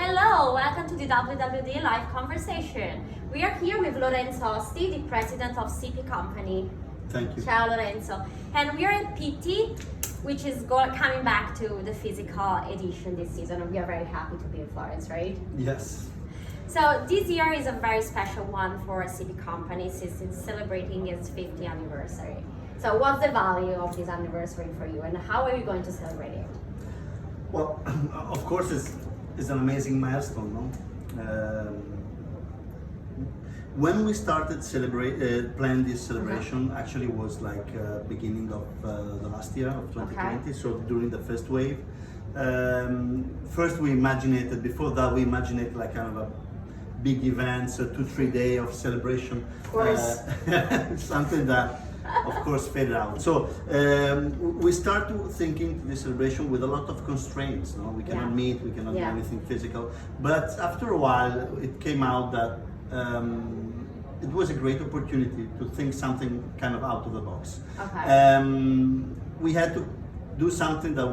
Hello, welcome to the WWD Live Conversation. We are here with Lorenzo Osti, the president of CP Company. Thank you. Ciao Lorenzo. And we are at PT, which is coming back to the physical edition this season. And we are very happy to be in Florence, right? Yes. So this year is a very special one for CP Company since it's celebrating its 50th anniversary. So what's the value of this anniversary for you and how are you going to celebrate it? Well, of course, it's an amazing milestone, no? When we started plan this celebration, actually was like beginning of the last year of 2020. So during the first wave, first we imagined it. Before that, we imagined it like kind of a big event, so 2-3 days of celebration. Of course, something that, of course, faded out. So we started thinking this celebration with a lot of constraints. No, we cannot meet, we cannot do anything physical. But after a while, it came out that it was a great opportunity to think something kind of out of the box. Okay. We had to do something that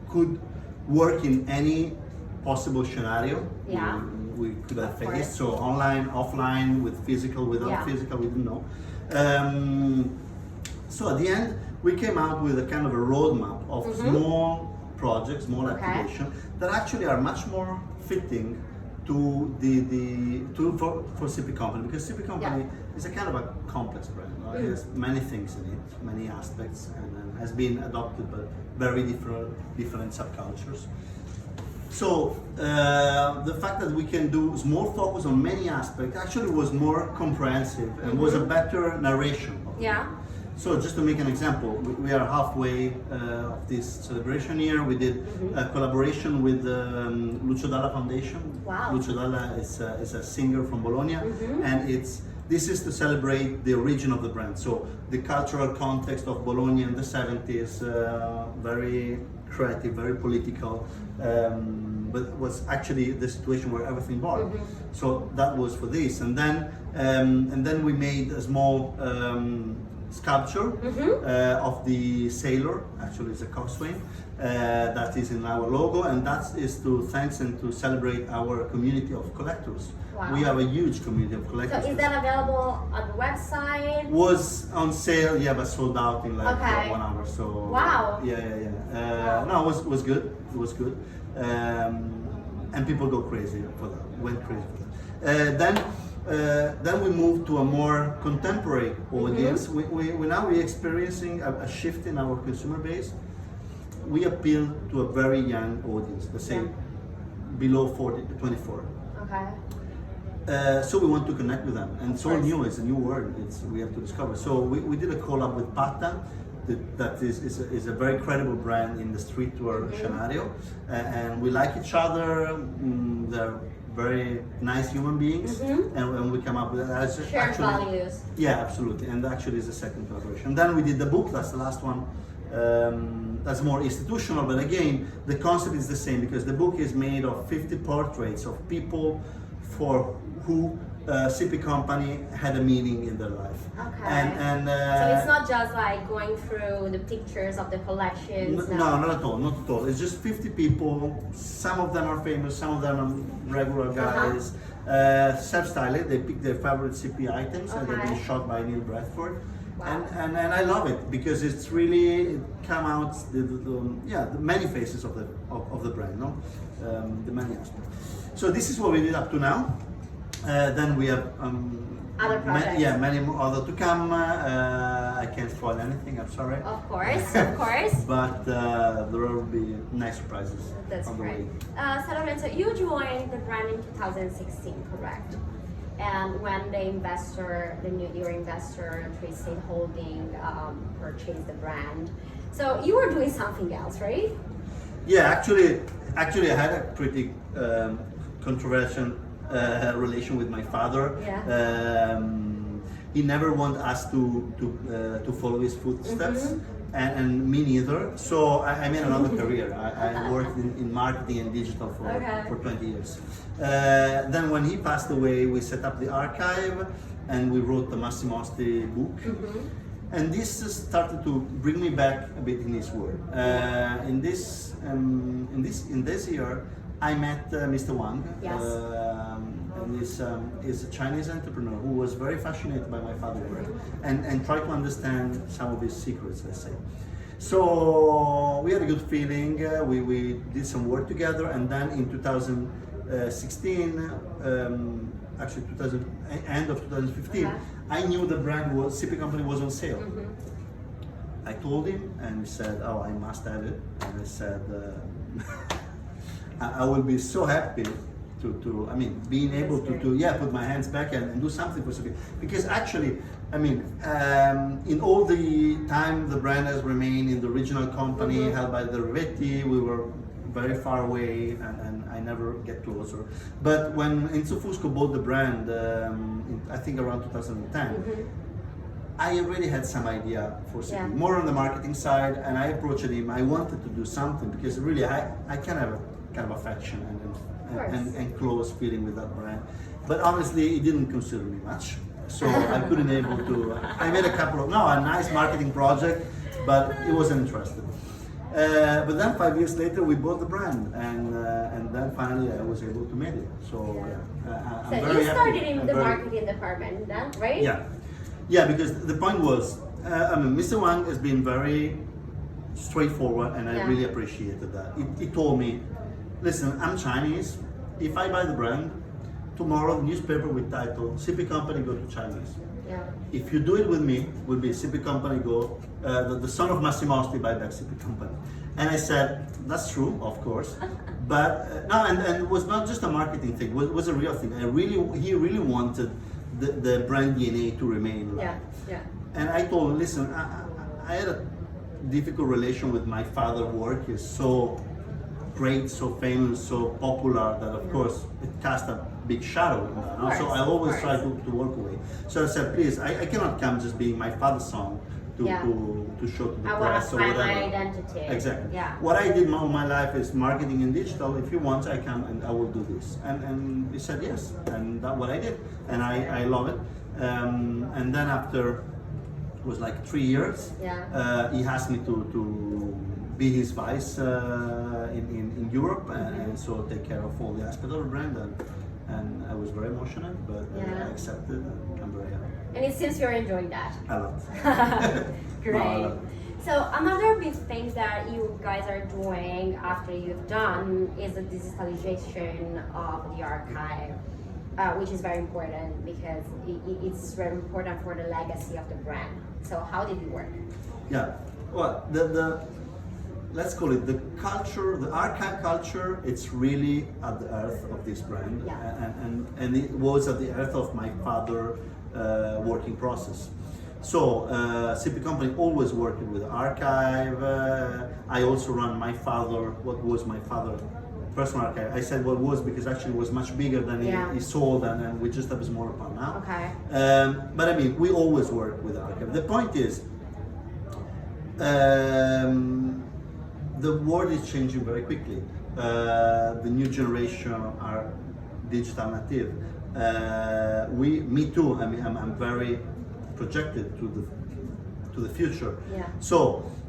could work in any possible scenario. Yeah. We could have faced, so online, offline, with physical, without physical, we didn't know. So at the end, we came out with a kind of a roadmap of small projects, small applications that actually are much more fitting to for CP Company, because CP Company is a kind of a complex brand. Right? It has many things in it, many aspects, and has been adopted by very different subcultures. So the fact that we can do small focus on many aspects actually was more comprehensive and was a better narration. So just to make an example, we are halfway of this celebration here. We did a collaboration with Lucio Dalla Foundation. Wow. Lucio Dalla is a singer from Bologna, and this is to celebrate the origin of the brand. So the cultural context of Bologna in the 70s, very creative, very political, but it was actually the situation where everything born. So that was for this, and then we made a small sculpture of the sailor. Actually, it's a coxswain that is in our logo, and that is to thanks and to celebrate our community of collectors. Wow. We have a huge community of collectors. So is that available on the website? Was on sale, but sold out in like 1 hour. So wow. No, it was good. It was good, and people go crazy for that. Went crazy for that. Then we moved to a more contemporary audience. We now we're experiencing a shift in our consumer base. We appeal to a very young audience, let's say below 40 to 24. Okay. So we want to connect with them, and so new. It's a new word. We have to discover. So we did a collab with Pata, that is a very credible brand in the streetwear scenario, and we like each other. They're very nice human beings, and we come up with shared values. Yeah, absolutely. And actually, it's the second collaboration. Then we did the book. That's the last one. That's more institutional, but again, the concept is the same because the book is made of 50 portraits of people for who CP Company had a meaning in their life. Okay. And so it's not just like going through the pictures of the collections. No, not at all. Not at all. It's just 50 people. Some of them are famous. Some of them are regular guys. Self-styled. They pick their favorite CP items, and they've been shot by Neil Bradford. Wow. And I love it because it's really come out the many faces of the brand, no, the many aspects. So this is what we did up to now. Then we have other projects. Many more other to come. I can't spoil anything. I'm sorry. Of course, of course. But there will be nice surprises. That's on the great. way. So Lorenzo, you joined the brand in 2016, correct? And when your investor, Tree State Holding, purchased the brand, so you were doing something else, right? Yeah, actually, I had a pretty controversial relation with my father. He never wanted us to follow his footsteps, and me neither. So I made another career. I worked in marketing and digital for 20 years. Then when he passed away, we set up the archive and we wrote the Massimo Osti book. And this started to bring me back a bit in his world. In this year, I met Mr. Wang, Yes. and he's a Chinese entrepreneur who was very fascinated by my father's work and tried to understand some of his secrets, let's say. So we had a good feeling. We did some work together, and then in 2016, actually end of 2015, I knew the brand was CP Company was on sale. I told him, and he said, "Oh, I must have it." And I said, "I will be so happy to I mean, being able to put my hands back and do something for CP." Because actually, I mean, in all the time the brand has remained in the original company held by the Rivetti, we were very far away, and I never get closer. But when Enzo Fusco bought the brand, I think around 2010. I already had some idea for CP, more on the marketing side, and I approached him. I wanted to do something because really I can have a kind of affection and close feeling with that brand. But honestly, it didn't consider me much, so I couldn't able to. I made a nice marketing project, but he wasn't interested. But then 5 years later, we bought the brand, and then finally I was able to make it. So I'm So very you started happy. in the marketing department then, right? Yeah, because the point was, I mean, Mr. Wang has been very straightforward, and I really appreciated that. He told me, "Listen, I'm Chinese. If I buy the brand, tomorrow the newspaper will title CP Company go to Chinese. If you do it with me, will be CP Company go, the son of Massimo Osti buy back CP Company." And I said, "That's true, of course, but no." And it was not just a marketing thing; it was a real thing. He really wanted the brand DNA to remain. And I told him, "Listen, I had a difficult relation with my father. Work is so great, so famous, so popular that of course it cast a big shadow on that. So I always try to work away. So I said, please, I cannot come just being my father's son to show to the press or whatever. I want to find my identity. Exactly. What I did all my life is marketing and digital. If you want, I come and I will do this." And he said yes, and that's what I did, and I love it. And then after it was like 3 years, he asked me to be his vice in Europe, and so take care of all the aspects of the brand. And I was very emotional, but I accepted, and I'm very happy. And it seems you're enjoying that. A lot. Great. No, I love it. So another big thing that you guys are doing after you've done is the digitalization of the archive, which is very important because it's very important for the legacy of the brand. So how did it work? Yeah, well, let's call it the culture, the archive culture. It's really at the earth of this brand, and it was at the earth of my father working process. So CP Company always worked with archive. I also run my father. What was my father? Personal archive. I said what was because actually it was much bigger than he sold, and we just have a smaller part now. But I mean, we always work with archive. The point is, the world is changing very quickly. The new generation are digital native. Me too. I mean, I'm very projected to the future. So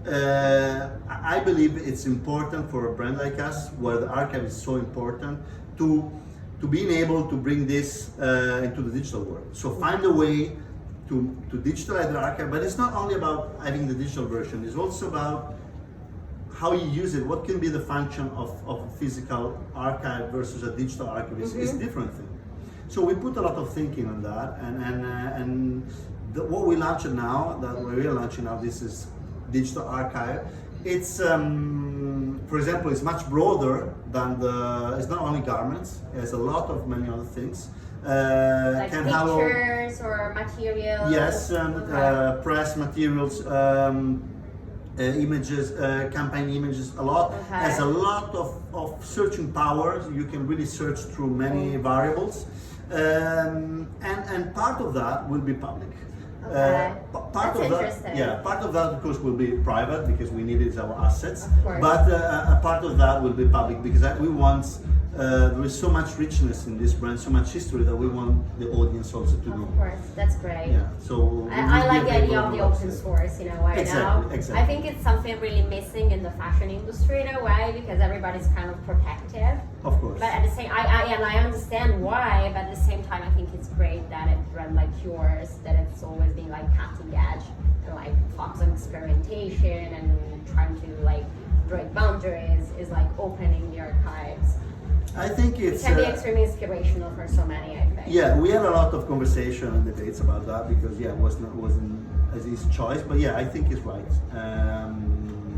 I believe it's important for a brand like us, where the archive is so important, to being able to bring this into the digital world. So find a way to digitalize the archive, but it's not only about having the digital version. It's also about how you use it. What can be the function of a physical archive versus a digital archive is different thing. So we put a lot of thinking on that, and what we launched now, that we're launching now, this is digital archive. It's, for example, it's much broader than it's not only garments, it has a lot of many other things. Like pictures or materials? Yes, press materials, images, campaign images, a lot. Has a lot of searching power. You can really search through many variables. And part of that will be public. Part of that, of course, will be private because we need it as our assets. But a part of that will be public because we want there is so much richness in this brand, so much history that we want the audience also to know. Of course, that's great. Yeah, so I like the idea of the open source, you know, right Exactly, now. exactly. I think it's something really missing in the fashion industry in a way, because everybody's kind of protective. Of course. But at the same, I understand why. But at the same time, I think it's great that a brand like yours, that it's always been like cutting edge and like focus on experimentation and trying to like break boundaries, is like opening the archives. I think it's It can be extremely inspirational for so many, I think. yeah, we had a lot of conversation and debates about that because it wasn't as his choice, but yeah, I think it's right.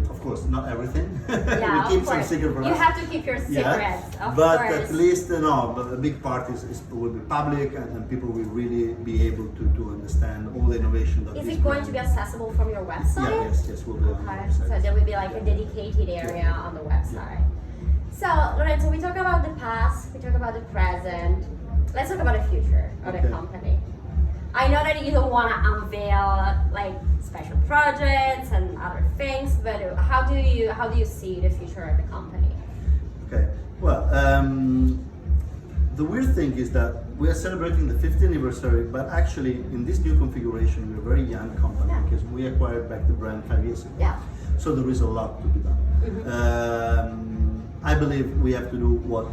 Of course, not everything. Yeah, we keep of some course. secret for You us. have to keep your secrets, of but course. at least but a big part will be public, and people will really be able to understand all the innovation that Is this it going brand- to be accessible from your website? Yeah, yes, we'll be on the Okay, website. so there will be like a dedicated area on the website. So, Lorenzo, we talk about the past, we talk about the present. Let's talk about the future of the Okay. company. I know that you don't want to unveil like special projects and other things, but how do you see the future of the company? Okay. Well, the weird thing is that we are celebrating the 50th anniversary, but actually in this new configuration, we're a very young company Yeah. because we acquired back the brand 5 years ago. Yeah. So there is a lot to be done. I believe we have to do what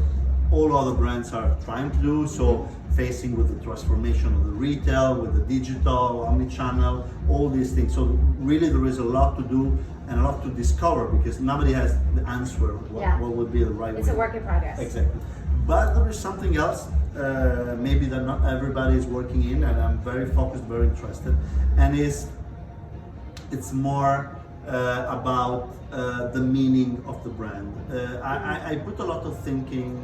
all other brands are trying to do. So facing with the transformation of the retail, with the digital, omni-channel, all these things. So really there is a lot to do and a lot to discover because nobody has the answer what would be the right way. It's a work in progress. Exactly. But there is something else, maybe that not everybody is working in, and I'm very focused, very interested, and it's more about the meaning of the brand. I put a lot of thinking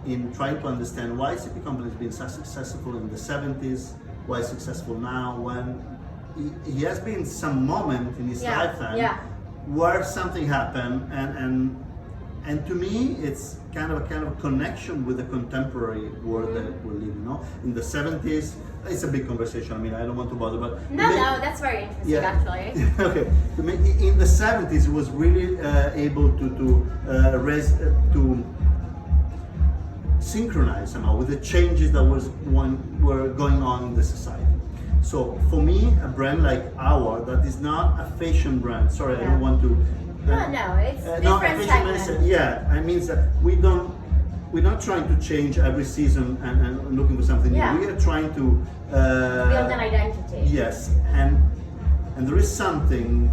in trying to understand why CP Company has been so successful in the 70s, why it's successful now, when he has been some moment in his lifetime where something happened, and to me it's kind of a connection with the contemporary world that we live in. In the 70s, it's a big conversation. I mean, I don't want to bother, but No, that's very interesting actually. Okay, in the 70s, it was really able to synchronize somehow with the changes that were going on in the society. So for me, a brand like our that is not a fashion brand. Sorry, I don't want to. No, it's different segment. Yeah, I mean that we're not trying to change every season and looking for something new. We are trying to build an identity. Yes, and there is something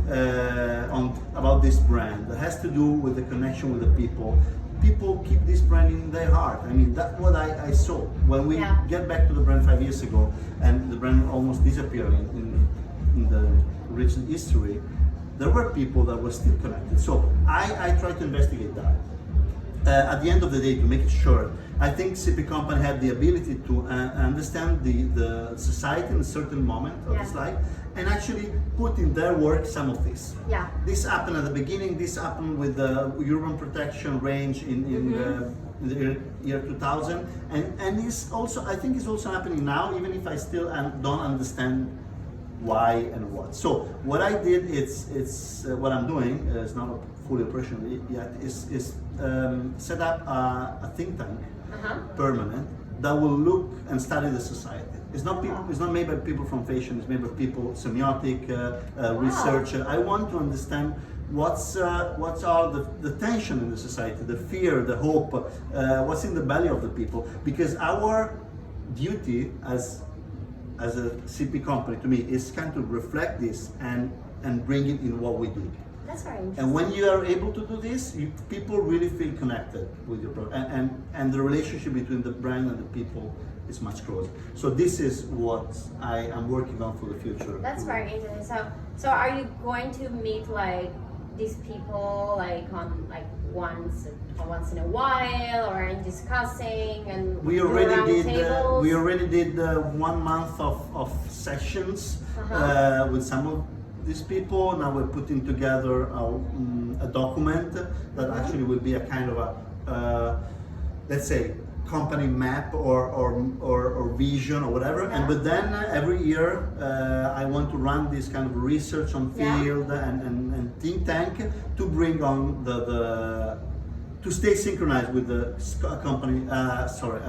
about this brand that has to do with the connection with the people. People keep this brand in their heart. I mean, that's what I saw when we get back to the brand 5 years ago, and the brand almost disappeared in the recent history. There were people that were still connected. So I tried to investigate that. At the end of the day, to make it short, I think CP Company had the ability to understand the society in a certain moment of its life and actually put in their work some of this. Yeah. This happened at the beginning. This happened with the urban protection range in the year 2000, and it's also, I think it's also happening now, even if I still don't understand why and what. So what I did, it's what I'm doing. It's not fully operational yet. Is set up a think tank, permanent, that will look and study the society. It's not people. It's not made by people from fashion. It's made by people, semiotic, researcher. I want to understand what's the tension in the society, the fear, the hope, what's in the belly of the people. Because our duty as a CP company, to me, is kind of reflect this and bring it in what we do. That's very interesting. And when you are able to do this, people really feel connected with your product, and the relationship between the brand and the people is much closer. So this is what I am working on for the future. That's very interesting. So are you going to meet like these people like on like once in a while, or in discussing and we already tables? We already did 1 month of sessions with some of these people. Now we're putting together a document that actually will be a kind of a let's say company map or vision or whatever. But then every year I want to run this kind of research on field and think tank to bring on to to stay synchronized with the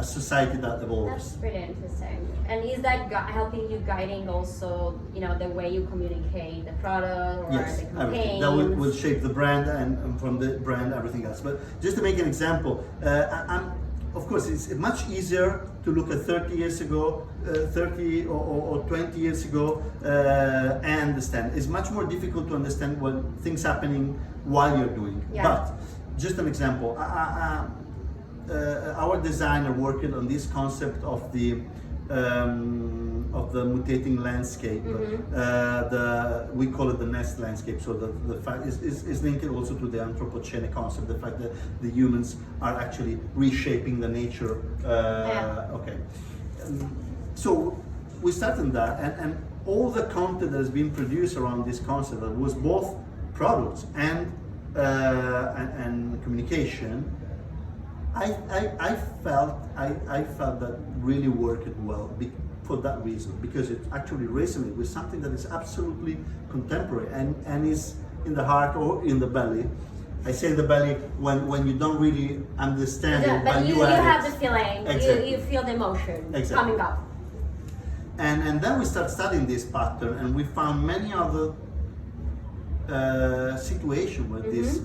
a society that evolves. That's pretty interesting. And is that helping you guiding also, the way you communicate the product or Yes, the everything. campaigns? That will shape the brand and from the brand everything else. But just to make an example, of course, it's much easier to look at 30 years ago, 30 or 20 years ago, and understand. It's much more difficult to understand what things happening while you're doing. Yeah. But just an example, our designer working on this concept of the mutating landscape. We call it the nest landscape. So the fact is linked also to the Anthropocene concept, the fact that the humans are actually reshaping the nature. Okay. So we started that, and all the content that has been produced around this concept that was both products and communication. I felt that really worked well for that reason, because it actually resonates with something that is absolutely contemporary and is in the heart or in the belly. I say the belly when you don't really understand it, but you have the feeling, Exactly. you feel the emotion Exactly. coming up. And then we start studying this pattern, and we found many other situations where these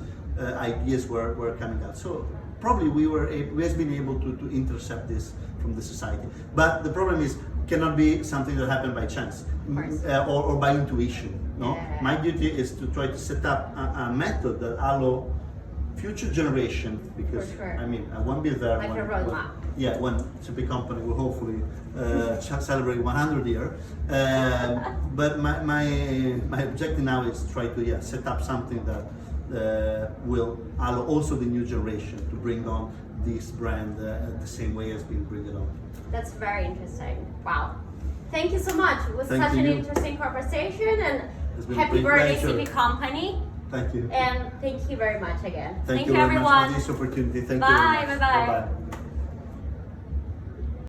ideas were coming out. So probably we have been able to intercept this from the society. But the problem is, cannot be something that happened by chance or by intuition. No, Yeah. my duty is to try to set up a method that allow future generations, because For sure. I mean I won't be there. Like a roadmap. Yeah, when Super Company will hopefully celebrate 100 years. But my objective now is to try to set up something that will allow also the new generation to bring on this brand the same way as been bring it on. That's very interesting. Wow. Thank you so much. It was Thank such an you. interesting conversation, and It's been a happy great birthday, pleasure. CP Company. Thank you. And thank you very much again. Thank you very everyone. much for this opportunity. Thank Bye, you very much. bye-bye. Bye-bye.